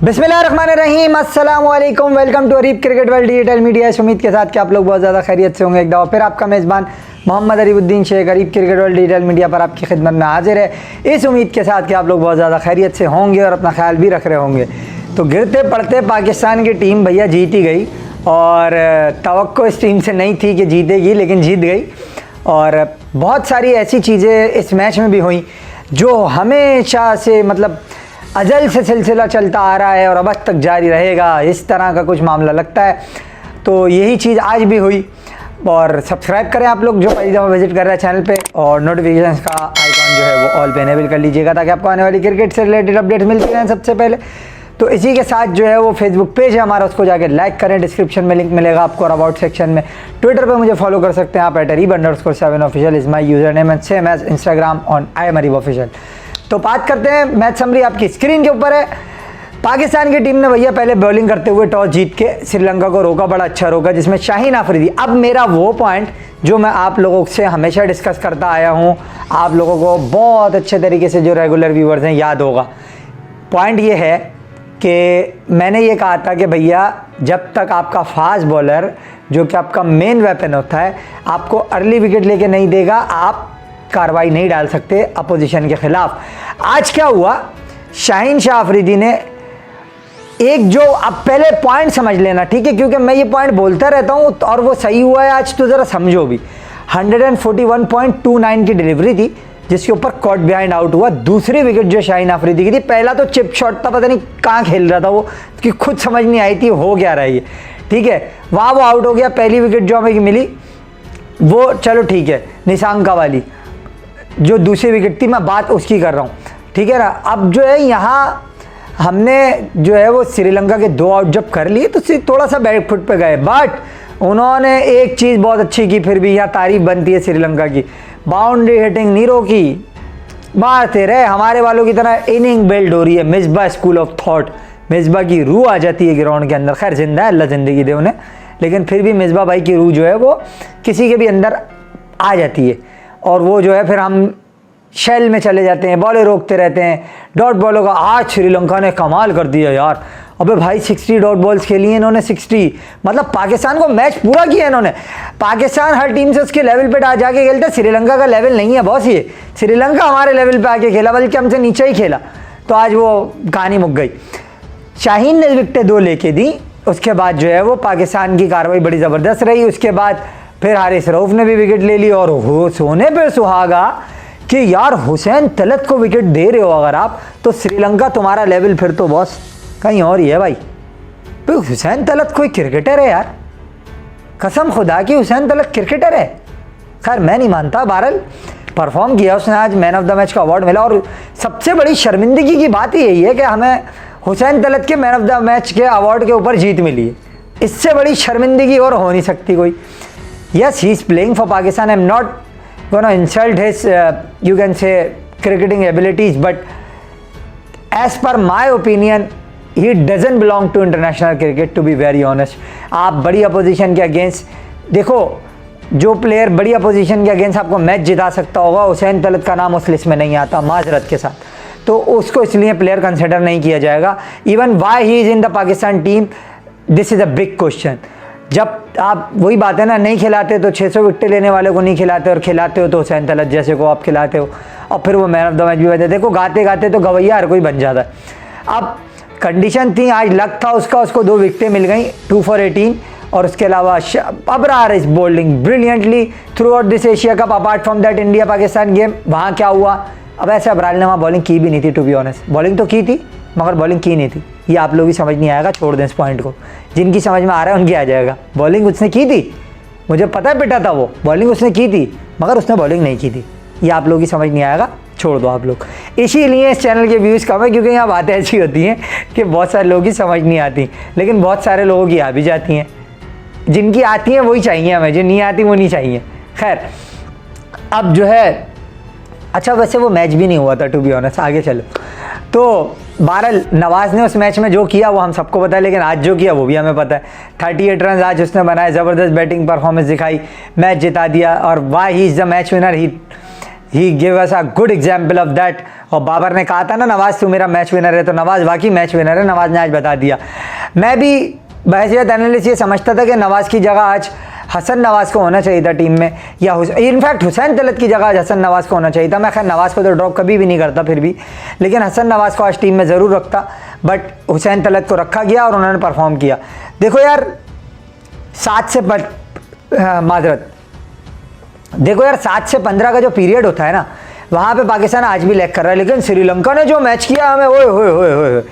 बिस्मिल्लाहिर्रहमानिर्रहीम, अस्सलाम वालेकुम। Welcome to Arib cricket world digital media. इस उम्मीद के साथ कि आप लोग बहुत ज़्यादा खैरियत से होंगे। एक दफ़ा फिर आपका मेज़बान Mohammad Aribuddin Sheikh Arib cricket world digital media पर आपकी खिदमत में हाजिर है, इस उम्मीद के साथ कि आप लोग बहुत ज़्यादा खैरियत से होंगे और अपना ख्याल भी रख रहे होंगे। तो गिरते पड़ते पाकिस्तान की टीम भैया जीत ही गई और तवक्को इस टीम से नहीं थी कि जीतेगी, लेकिन जीत गई। और बहुत सारी ऐसी चीज़ें इस मैच में भी हुई जो हमेशा से मतलब अजल से सिलसिला चलता आ रहा है और अब तक जारी रहेगा, इस तरह का कुछ मामला लगता है। तो यही चीज़ आज भी हुई। और सब्सक्राइब करें आप लोग जो पहली दफ़ा विजिट कर रहे हैं चैनल पे, और नोटिफिकेशंस का आइकॉन जो है वो ऑल पे इनेबल कर लीजिएगा ताकि आपको आने वाली क्रिकेट से रिलेटेड अपडेट्स मिलती रहें सबसे पहले। तो इसी के साथ जो है वो फेसबुक पेज है हमारा, उसको जाके लाइक करें, डिस्क्रिप्शन में लिंक मिलेगा आपको, और अबाउट सेक्शन में। ट्विटर पे मुझे फॉलो कर सकते हैं आप @Arib_7 official is my user name and same as Instagram on IamArib official. तो बात करते हैं, मैच समरी आपकी स्क्रीन के ऊपर है। पाकिस्तान की टीम ने भैया पहले बॉलिंग करते हुए टॉस जीत के श्रीलंका को रोका, बड़ा अच्छा रोका, जिसमें शाहीन आफरीदी। अब मेरा वो पॉइंट जो मैं आप लोगों से हमेशा डिस्कस करता आया हूँ, आप लोगों को बहुत अच्छे तरीके से जो रेगुलर व्यूवर्स हैं याद होगा। पॉइंट ये है कि मैंने ये कहा था कि भैया जब तक आपका फास्ट बॉलर जो कि आपका मेन वेपन होता है आपको अर्ली विकेट लेके नहीं देगा, आप कार्रवाई नहीं डाल सकते अपोजिशन के खिलाफ। आज क्या हुआ, शाहीन शाह अफरीदी ने एक जो, अब पहले पॉइंट समझ लेना, ठीक है, क्योंकि मैं ये पॉइंट बोलता रहता हूँ और वो सही हुआ है आज, तो ज़रा समझो भी। 141.29 की डिलीवरी थी जिसके ऊपर कॉट बिहाइंड आउट हुआ। दूसरी विकेट जो शाहीन अफरीदी की थी, पहला तो चिप शॉट था, पता नहीं कहाँ खेल रहा था वो, कि खुद समझ नहीं आई थी हो क्या रहा है ये, ठीक है, वहाँ वो आउट हो गया। पहली विकेट जो हमें मिली वो चलो ठीक है, निशांका वाली जो दूसरी विकेट थी, मैं बात उसकी कर रहा हूँ, ठीक है ना। अब जो है यहाँ हमने जो है वो श्रीलंका के 2 आउट जब कर लिए तो थोड़ा सा बैक फुट पे गए, बट उन्होंने एक चीज़ बहुत अच्छी की, फिर भी यहाँ तारीफ बनती है श्रीलंका की, बाउंड्री हिटिंग नहीं रोकी, मारते रहे हमारे वालों की तरह। इनिंग बिल्ड हो रही है, Misbah school of thought, Misbah की रूह आ जाती है ग्राउंड के अंदर। खैर जिंदा है, अल्लाह ज़िंदगी दे उन्हें, लेकिन फिर भी मिसबा भाई की रूह जो है वो किसी के भी अंदर आ जाती है, और वो जो है फिर हम शेल में चले जाते हैं, बॉलें रोकते रहते हैं। डॉट बॉलों का आज श्रीलंका ने कमाल कर दिया यार। अबे भाई 60 डॉट बॉल्स खेली हैं इन्होंने, 60, मतलब पाकिस्तान को मैच पूरा किया इन्होंने। पाकिस्तान हर टीम से उसके लेवल पे जाके खेलता है, श्रीलंका का लेवल नहीं है बॉस ये। श्रीलंका हमारे लेवल पे आके खेला, बल्कि हमसे नीचे ही खेला, तो आज वो कहानी मुक गई। शाहीन ने विकेटें 2 लेके दी, उसके बाद जो है वो पाकिस्तान की कार्रवाई बड़ी ज़बरदस्त रही। उसके बाद फिर हारिस रऊफ ने भी विकेट ले ली, और हो सोने पे सुहागा कि यार हुसैन तलत को विकेट दे रहे हो अगर आप, तो श्रीलंका तुम्हारा लेवल फिर तो बॉस कहीं और ही है भाई। तो हुसैन तलत कोई क्रिकेटर है यार, कसम खुदा की हुसैन तलत क्रिकेटर है। खैर मैं नहीं मानता, बहरहाल परफॉर्म किया उसने, आज मैन ऑफ द मैच का अवार्ड मिला। और सबसे बड़ी शर्मिंदगी की बात यही है कि हमें हुसैन तलत के मैन ऑफ द मैच के अवार्ड के ऊपर जीत मिली है, इससे बड़ी शर्मिंदगी और हो नहीं सकती कोई। Yes, he is playing for Pakistan. I'm not going to insult his, you can say, cricketing abilities, but as per my opinion, he doesn't belong to international cricket, to be very honest. आप बड़ी opposition के against देखो, जो player बड़ी opposition के against आपको match जिता सकता होगा, हुसैन तलत का नाम उस लिस्ट में नहीं आता, माजरत के साथ, तो उसको इसलिए प्लेयर कंसिडर नहीं किया जाएगा। Even why he is in the Pakistan team, this is a big question. जब आप, वही बात है ना, नहीं खिलाते तो 600 विकेट लेने वाले को नहीं खिलाते, और खिलाते हो तो हुसैन तलत जैसे को आप खिलाते हो, और फिर वो मैन ऑफ द मैच भी बन। देखो गाते गाते तो गवैया हर कोई बन जाता है। अब कंडीशन थी, आज लक था उसका, उसको 2 विकेटें मिल गई, 2 for 18, और उसके अलावा Abrar is bowling brilliantly through out this Asia cup. Apart from that India Pakistan game, वहाँ क्या हुआ, अब ऐसे अबरार ने वहाँ बॉलिंग की भी नहीं थी, टू बी ऑनेस्ट। बॉलिंग तो की थी मगर बॉलिंग की नहीं थी, ये आप लोग ही समझ नहीं आएगा, छोड़ दें इस पॉइंट को, जिनकी समझ में आ रहा है उनकी आ जाएगा। बॉलिंग उसने की थी, मुझे पता है पिटा था वो, बॉलिंग उसने की थी मगर उसने बॉलिंग नहीं की थी, ये आप लोग ही समझ नहीं आएगा, छोड़ दो आप लोग। इसीलिए इस चैनल के व्यूज़ कम है, क्योंकि यहाँ बातें ऐसी होती हैं कि बहुत सारे लोगों की समझ नहीं आती, लेकिन बहुत सारे लोगों की आ भी जाती हैं। जिनकी आती हैं वही चाहिए हमें, जो नहीं आती वो नहीं चाहिए। खैर अब जो है, अच्छा वैसे वो मैच भी नहीं हुआ था, टू बी ऑनेस्ट, आगे चलो। तो बहरहाल नवाज़ ने उस मैच में जो किया वो हम सबको पता है, लेकिन आज जो किया वो भी हमें पता है। 38 रन आज उसने बनाए, ज़बरदस्त बैटिंग परफॉर्मेंस दिखाई, मैच जिता दिया, और why he is the match winner, he give us a good example of that. और बाबर ने कहा था ना नवाज तू मेरा मैच विनर है, तो नवाज वाकई मैच विनर है, नवाज ने आज बता दिया। मैं भी बहसियत एनालिस्ट ये समझता था कि नवाज की जगह आज हसन नवाज को होना चाहिए था टीम में, या इनफैक्ट हुसैन तलत की जगह आज हसन नवाज को होना चाहिए था। मैं खैर नवाज को तो ड्रॉप कभी भी नहीं करता फिर भी, लेकिन हसन नवाज को आज टीम में ज़रूर रखता, बट हुसैन तलत को रखा गया और उन्होंने परफॉर्म किया। देखो यार 7 से माजरत देखो यार 7 से 15 का जो पीरियड होता है ना, वहाँ पे पाकिस्तान आज भी लैग कर रहा है, लेकिन श्रीलंका ने जो मैच किया हमें, ओए होए होए होए,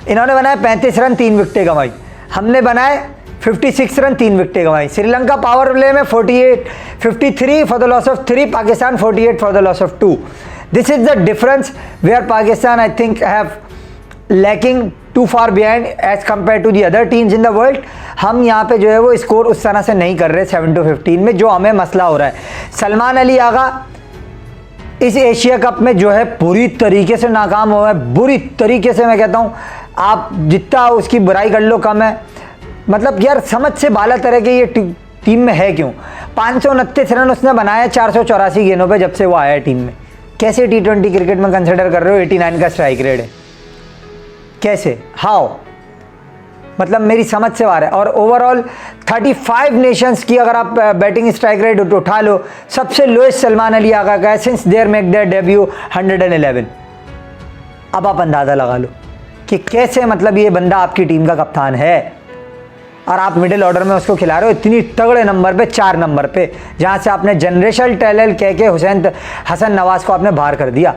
इन्होंने बनाए 35 रन 3 विकेटें गंवाई, हमने बनाए 56 रन 3 विकेटें गंवाई। श्रीलंका पावर प्ले में 53 for the loss of 3, Pakistan 48 for the loss of 2। This is the difference where Pakistan I think have lacking too far behind as compare to the other teams in the world. हम यहाँ पे जो है वो score उस तरह से नहीं कर रहे 7-15 में, जो हमें मसला हो रहा है। सलमान अली आगा इस एशिया कप में जो है पूरी तरीके से नाकाम हुआ है, बुरी तरीके से। मैं कहता हूँ आप जितना उसकी बुराई कर लो कम है, मतलब यार समझ से बाला तरह के ये टीम में है क्यों। 529 रन उसने बनाया 484 गेंदों पे जब से वो आया है टीम में। कैसे T20 क्रिकेट में कंसिडर कर रहे हो 89 का स्ट्राइक रेट है, कैसे, हाउ, मतलब मेरी समझ से बाहर है। और ओवरऑल 35 नेशंस की अगर आप बैटिंग स्ट्राइक रेट उठा लो, सबसे लोएस्ट सलमान अली आगा का है since there make their debut 111। अब आप अंदाज़ा लगा लो कि कैसे मतलब ये बंदा आपकी टीम का कप्तान है और आप मिडिल ऑर्डर में उसको खिला रहे हो इतनी तगड़े नंबर पे, 4 नंबर पे, जहाँ से आपने जनरेशनल टैलेंट कह के हसन नवाज को आपने बाहर कर दिया।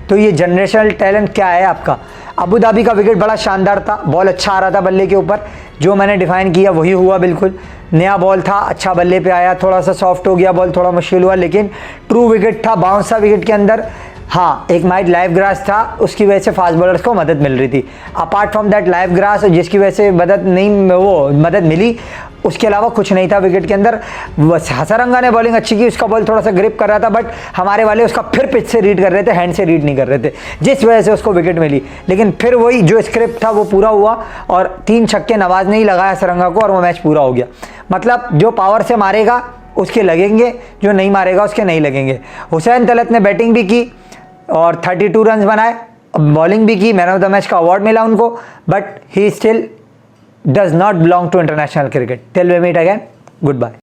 तो ये जनरेशनल टैलेंट क्या है आपका। अबू धाबी का विकेट बड़ा शानदार था, बॉल अच्छा आ रहा था बल्ले के ऊपर, जो मैंने डिफाइन किया वही हुआ, बिल्कुल नया बॉल था, अच्छा बल्ले पे आया, थोड़ा सा सॉफ्ट हो गया बॉल, थोड़ा मुश्किल हुआ, लेकिन ट्रू विकेट था, बाउंस था विकेट के अंदर। हाँ, एक माइट लाइव ग्रास था, उसकी वजह से फास्ट बॉलर्स को मदद मिल रही थी। Apart from that live grass जिसकी वजह से मदद मिली, उसके अलावा कुछ नहीं था विकेट के अंदर। हसरंगा ने बॉलिंग अच्छी की, उसका बॉल थोड़ा सा ग्रिप कर रहा था, बट हमारे वाले उसका फिर पिच से रीड कर रहे थे, हैंड से रीड नहीं कर रहे थे, जिस वजह से उसको विकेट मिली। लेकिन फिर वही जो स्क्रिप्ट था वो पूरा हुआ और 3 छक्के नवाज ने ही लगाया हसरंगा को और वो मैच पूरा हो गया। मतलब जो पावर से मारेगा उसके लगेंगे, जो नहीं मारेगा उसके नहीं लगेंगे। हुसैन तलत ने बैटिंग भी की और 32 रन बनाए, बॉलिंग भी की, मैन ऑफ द मैच का अवार्ड मिला उनको, but he still does not belong to international cricket. Till we meet again, good bye.